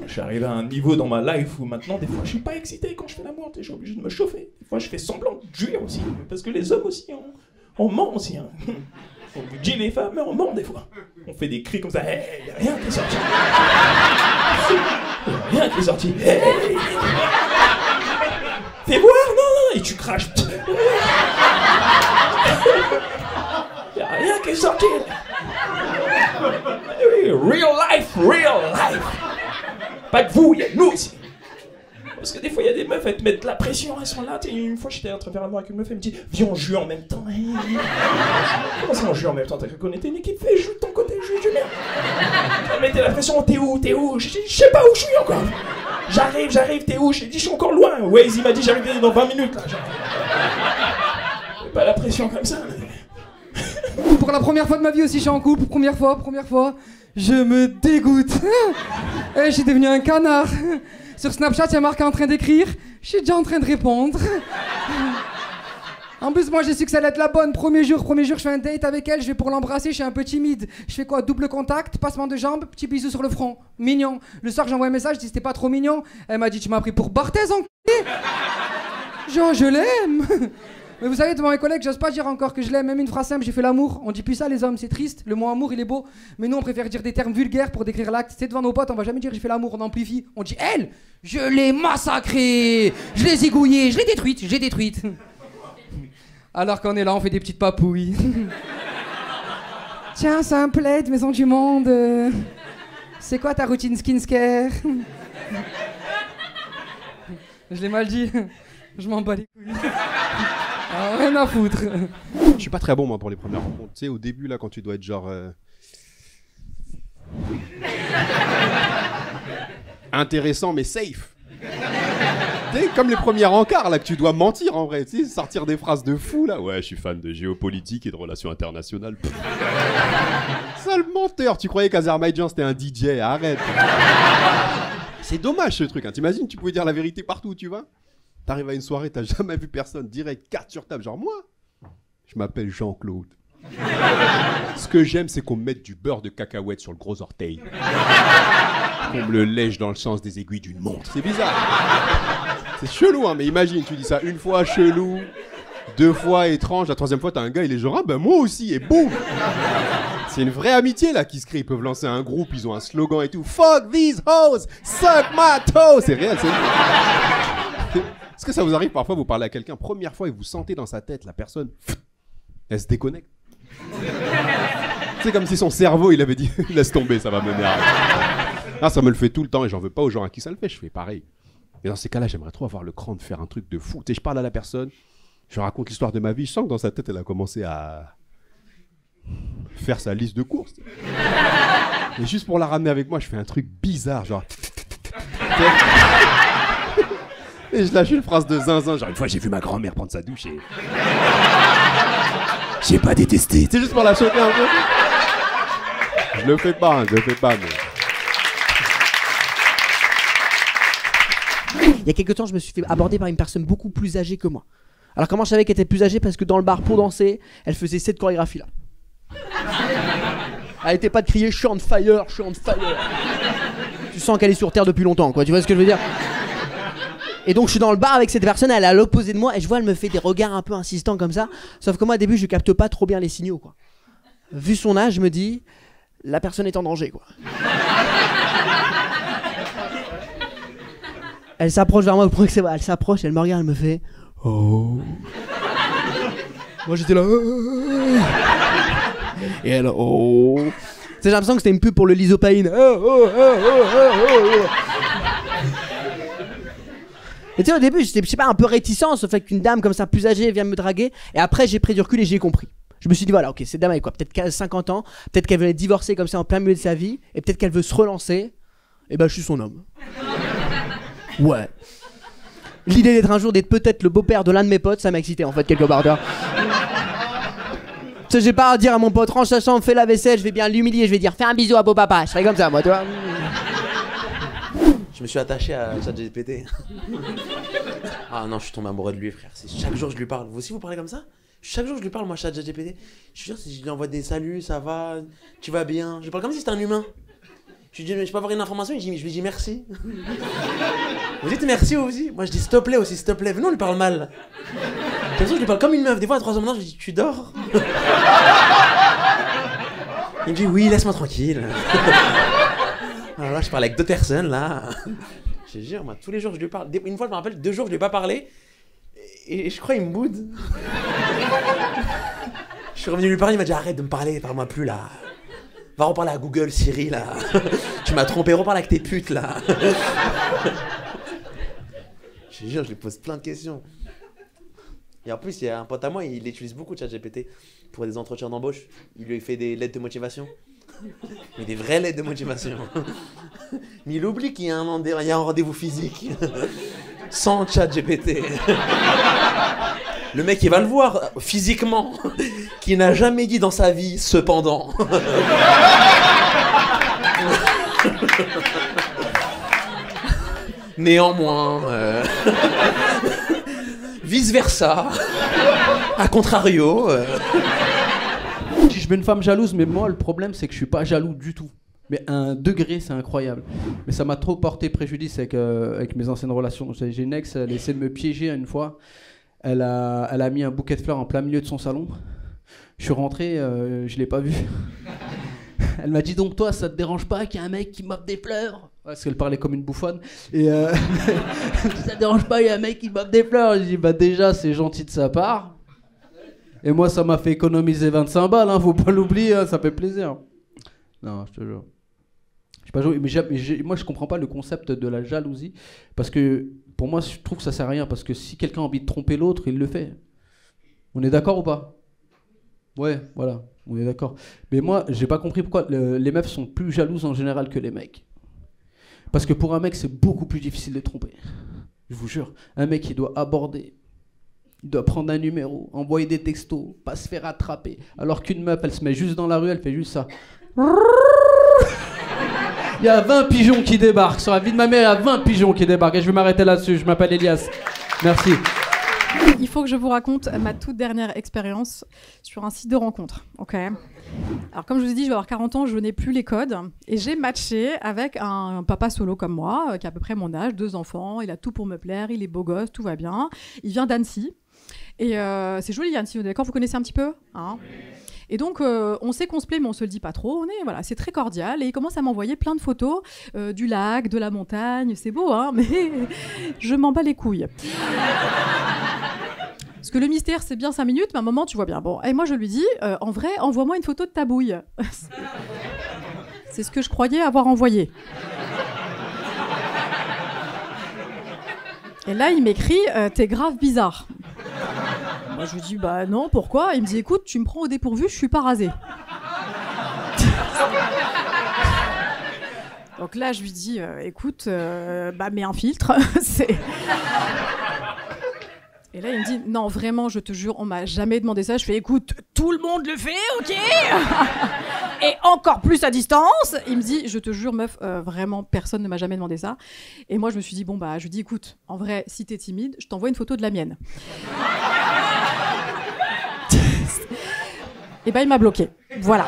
Je suis arrivé à un niveau dans ma life où maintenant, des fois, je suis pas excité quand je fais l'amour, je suis obligé de me chauffer. Des fois, je fais semblant de jouir aussi, parce que les hommes aussi, on ment aussi. Hein. On vous dit les femmes, mais on ment des fois. On fait des cris comme ça, hey, y a rien qui est sorti. Y a rien qui est sorti. Hey. Fais voir, non, et tu craches. Y a rien qui est sorti. Oui, real life. Pas que vous, il y a nous aussi. Parce que des fois, il y a des meufs, elles te mettent de la pression, elles sont là. Une fois, j'étais en train de faire l'amour avec une meuf, elle me dit viens, on joue en même temps. Comment ça, on joue en même temps? T'as cru qu'on était une équipe? Fais, joue de ton côté, joue bien. Elle mettait la pression, t'es où? Je sais pas où je suis encore. J'arrive, t'es où? J'ai dit, je suis encore loin. Waze, il m'a dit, j'arrive dans 20 minutes là. Pas la pression comme ça. Pour la première fois de ma vie aussi, je suis en couple. Première fois. Je me dégoûte. Et je suis devenu un canard. Sur Snapchat, il y a marqué en train d'écrire. Je suis déjà en train de répondre. En plus, moi, j'ai su que ça allait être la bonne. Premier jour, je fais un date avec elle. Je vais pour l'embrasser, je suis un peu timide. Je fais quoi? Double contact, passement de jambes, petit bisou sur le front. Mignon. Le soir, j'envoie un message, je dis c'était pas trop mignon. Elle m'a dit tu m'as pris pour Barthez, enculé. Genre, je l'aime. Mais vous savez, devant mes collègues, j'ose pas dire encore que je l'aime. Même une phrase simple, j'ai fait l'amour. On dit plus ça, les hommes, c'est triste. Le mot amour, il est beau. Mais nous, on préfère dire des termes vulgaires pour décrire l'acte. C'est devant nos potes, on va jamais dire j'ai fait l'amour, on amplifie. On dit elle, je l'ai massacrée, je l'ai zigouillée, je l'ai détruite. Alors qu'on est là, on fait des petites papouilles. Tiens, c'est un plaid, maison du monde. C'est quoi ta routine skincare? Je l'ai mal dit. Je m'en bats les couilles. Ah, rien à foutre. Je suis pas très bon moi pour les premières rencontres. Tu sais, au début là, quand tu dois être genre intéressant mais safe. Tu sais, comme les premiers encarts là que tu dois mentir en vrai. Tu sais, sortir des phrases de fou là. Ouais, je suis fan de géopolitique et de relations internationales. Sale menteur. Tu croyais qu'Azerbaïdjan c'était un DJ? Arrête. C'est dommage ce truc. Hein. T'imagines, tu pouvais dire la vérité partout où tu vas. T'arrives à une soirée, t'as jamais vu personne, direct, carte sur table, genre moi, je m'appelle Jean-Claude. Ce que j'aime, c'est qu'on me mette du beurre de cacahuète sur le gros orteil. Qu'on me le lèche dans le sens des aiguilles d'une montre. C'est bizarre. C'est chelou, hein, mais imagine, tu dis ça une fois chelou, deux fois étrange, la troisième fois, t'as un gars, il est genre, ah ben moi aussi, et boum. C'est une vraie amitié là qui se crée. Ils peuvent lancer un groupe, ils ont un slogan et tout. Fuck these hoes, suck my toes. C'est réel, c'est... Est-ce que ça vous arrive parfois, vous parlez à quelqu'un, première fois et vous sentez dans sa tête, la personne, elle se déconnecte. C'est comme si son cerveau, il avait dit, laisse tomber, ça va m'énerver. Ah, ça me le fait tout le temps et j'en veux pas aux gens à qui ça le fait, je fais pareil. Et dans ces cas-là, j'aimerais trop avoir le cran de faire un truc de fou. Tu sais, je parle à la personne, je raconte l'histoire de ma vie, je sens que dans sa tête, elle a commencé à faire sa liste de courses. Et juste pour la ramener avec moi, je fais un truc bizarre, genre... Et je lâche une phrase de zinzin, genre une fois j'ai vu ma grand-mère prendre sa douche et... J'ai pas détesté. C'est juste pour la choquer un peu. Je le fais pas, mais... Il y a quelques temps, je me suis fait aborder par une personne beaucoup plus âgée que moi. Alors comment je savais qu'elle était plus âgée? Parce que dans le bar pour danser, elle faisait cette chorégraphie là. Elle était pas de crier je suis on fire. Tu sens qu'elle est sur terre depuis longtemps, quoi, tu vois ce que je veux dire? Et donc je suis dans le bar avec cette personne, elle est à l'opposé de moi et je vois elle me fait des regards un peu insistants comme ça. Sauf que moi au début je capte pas trop bien les signaux, quoi. Vu son âge, je me dis la personne est en danger, quoi. Elle s'approche vers moi, vous prenez que c'est vrai, elle s'approche, elle me regarde, elle me fait oh. Moi j'étais là et elle oh. J'ai l'impression que c'était une pub pour le Lysopaïne. Et tu sais, au début, j'étais, je sais pas, un peu réticent au fait qu'une dame comme ça, plus âgée, vienne me draguer. Et après, j'ai pris du recul et j'ai compris. Je me suis dit, voilà, ok, cette dame, elle est quoi? Peut-être 50 ans, peut-être qu'elle veut divorcer comme ça en plein milieu de sa vie, et peut-être qu'elle veut se relancer. Et ben, je suis son homme. Ouais. L'idée d'être un jour, d'être peut-être le beau-père de l'un de mes potes, ça m'a excité en fait, quelque part. Tu sais, j'ai pas à dire à mon pote, range sa chambre, fais la vaisselle, je vais bien l'humilier, je vais dire, fais un bisou à beau papa. Je serais comme ça, moi, tu vois. Je me suis attaché à ChatGPT. Ah non, je suis tombé amoureux de lui, frère. Chaque jour, je lui parle. Vous aussi, vous parlez comme ça? Chaque jour, je lui parle, moi, ChatGPT. Je suis sûr, si je lui envoie des saluts, ça va, tu vas bien. Je lui parle comme si c'était un humain. Je Je lui dis, mais je peux avoir une information? Je lui dis merci. Vous dites merci aussi? Moi je dis s'il te plaît aussi, s'il te plaît. Non, on lui parle mal. De toute façon, je lui parle comme une meuf. Des fois, à 3h du matin, je lui dis, tu dors? Il me dit, oui, laisse-moi tranquille. Alors là, je parle avec 2 personnes, là. Je te jure, moi, tous les jours, je lui parle. Une fois, je me rappelle, 2 jours, je lui ai pas parlé. Et je crois qu'il me boude. Je suis revenu lui parler, il m'a dit, arrête de me parler, parle-moi plus, là. Va reparler à Google, Siri, là. Tu m'as trompé, reparle avec tes putes, là. Je te jure, je lui pose plein de questions. Et en plus, il y a un pote à moi, il utilise beaucoup ChatGPT pour des entretiens d'embauche. Il lui fait des lettres de motivation. Mais des vraies lettres de motivation. Mais il oublie qu'il y a un rendez-vous physique. Sans ChatGPT. Le mec, il va le voir physiquement. Qui n'a jamais dit dans sa vie, cependant. Néanmoins. Vice versa. A contrario. Si je veux une femme jalouse, mais moi le problème c'est que je suis pas jaloux du tout. Mais à un degré, c'est incroyable. Mais ça m'a trop porté préjudice avec mes anciennes relations. J'ai une ex, elle a essayé de me piéger une fois. Elle a mis un bouquet de fleurs en plein milieu de son salon. Je suis rentré, je l'ai pas vu. Elle m'a dit donc toi, ça te dérange pas qu'il y ait un mec qui m'offre des fleurs? Parce qu'elle parlait comme une bouffonne. Et ça te dérange pas, il y a un mec qui m'offre des fleurs? Je dis bah déjà c'est gentil de sa part. Et moi ça m'a fait économiser 25 balles, hein, faut pas l'oublier, hein, ça fait plaisir. Non, je te jure. Je sais pas, mais moi je comprends pas le concept de la jalousie. Parce que pour moi je trouve que ça sert à rien. Parce que si quelqu'un a envie de tromper l'autre, il le fait. On est d'accord ou pas? Ouais, voilà, on est d'accord. Mais moi, j'ai pas compris pourquoi les meufs sont plus jalouses en général que les mecs. Parce que pour un mec, c'est beaucoup plus difficile de tromper. Je vous jure, un mec, il doit aborder, il doit prendre un numéro, envoyer des textos, pas se faire attraper. Alors qu'une meuf, elle se met juste dans la rue, elle fait juste ça. Il y a 20 pigeons qui débarquent. Sur la vie de ma mère, il y a 20 pigeons qui débarquent. Et je vais m'arrêter là-dessus. Je m'appelle Elias. Merci. Il faut que je vous raconte ma toute dernière expérience sur un site de rencontre. Ok. Alors comme je vous ai dit, je vais avoir 40 ans, je n'ai plus les codes. Et j'ai matché avec un papa solo comme moi, qui a à peu près mon âge, 2 enfants. Il a tout pour me plaire, il est beau gosse, tout va bien. Il vient d'Annecy. Et c'est joli Annecy, on est d'accord, vous connaissez un petit peu, hein? Et donc, on sait qu'on se plaît, mais on se le dit pas trop. Voilà, c'est très cordial. Et il commence à m'envoyer plein de photos du lac, de la montagne. C'est beau, hein, mais je m'en bats les couilles. Parce que le mystère, c'est bien 5 minutes, mais à un moment, tu vois bien. Bon, et moi, je lui dis, en vrai, envoie-moi une photo de ta bouille. C'est ce que je croyais avoir envoyé. Et là, il m'écrit, t'es grave bizarre. Moi, je lui dis, bah non, pourquoi? Il me dit, écoute, tu me prends au dépourvu, je suis pas rasée. Donc là, je lui dis, écoute, bah mets un filtre. Et là, il me dit, non, vraiment, je te jure, on m'a jamais demandé ça. Je fais, écoute, tout le monde le fait, ok? Et encore plus à distance. Il me dit, je te jure, meuf, vraiment, personne ne m'a jamais demandé ça. Et moi, je me suis dit, bon, bah, je lui dis, écoute, en vrai, si t'es timide, je t'envoie une photo de la mienne. Et bah, il m'a bloqué. Voilà.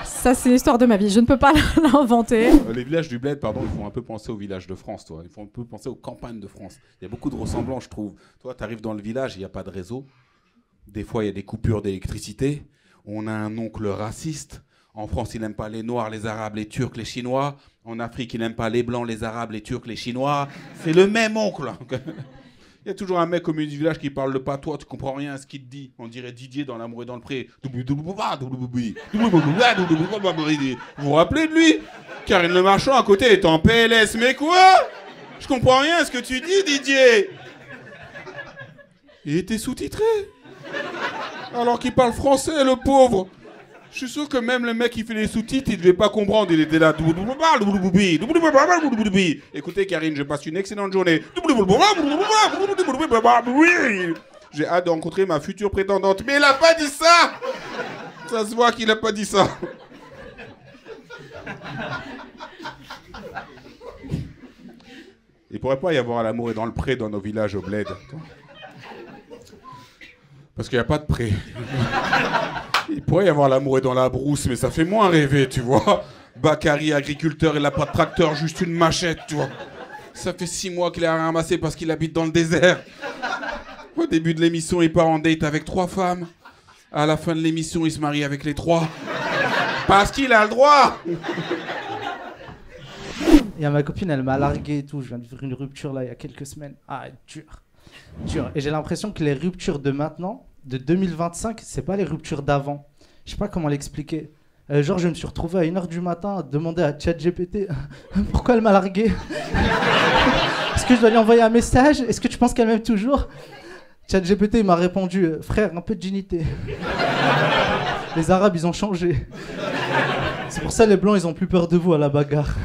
Ça, c'est l'histoire de ma vie. Je ne peux pas l'inventer. Les villages du bled, pardon, ils font un peu penser aux villages de France, toi. Ils font un peu penser aux campagnes de France. Il y a beaucoup de ressemblances, je trouve. Toi, tu arrives dans le village, il n'y a pas de réseau. Des fois, il y a des coupures d'électricité. On a un oncle raciste. En France, il n'aime pas les Noirs, les Arabes, les Turcs, les Chinois. En Afrique, il n'aime pas les Blancs, les Arabes, les Turcs, les Chinois. C'est le même oncle. Il y a toujours un mec au milieu du village qui parle le patois, tu comprends rien à ce qu'il te dit. On dirait Didier dans L'amour est dans le pré. Vous vous rappelez de lui? Karine Le Marchand à côté est en PLS. Mais quoi? Je comprends rien à ce que tu dis, Didier. Il était sous-titré. Alors qu'il parle français, le pauvre. Je suis sûr que même le mec qui fait les sous-titres, il devait pas comprendre. Il était là. Écoutez, Karine, je passe une excellente journée. J'ai hâte de rencontrer ma future prétendante. Mais il a pas dit ça. Ça se voit qu'il a pas dit ça. Il pourrait pas y avoir l'amour est dans le pré dans nos villages au bled. Parce qu'il n'y a pas de pré. Il pourrait y avoir l'amour est dans la brousse, mais ça fait moins rêver, tu vois. Bakary, agriculteur, il a pas de tracteur, juste une machette, tu vois. Ça fait 6 mois qu'il a ramassé parce qu'il habite dans le désert. Au début de l'émission, il part en date avec 3 femmes. À la fin de l'émission, il se marie avec les 3. Parce qu'il a le droit. Il y a ma copine, elle m'a largué et tout. Je viens de vivre une rupture là il y a quelques semaines. Ah, dur. Et j'ai l'impression que les ruptures de maintenant, de 2025, c'est pas les ruptures d'avant. Je sais pas comment l'expliquer. Genre, je me suis retrouvé à 1h du matin à demander à ChatGPT pourquoi elle m'a largué. Est-ce que je dois lui envoyer un message? Est-ce que tu penses qu'elle m'aime toujours? ChatGPT m'a répondu frère, un peu de dignité. Les Arabes, ils ont changé. C'est pour ça les Blancs, ils ont plus peur de vous à la bagarre.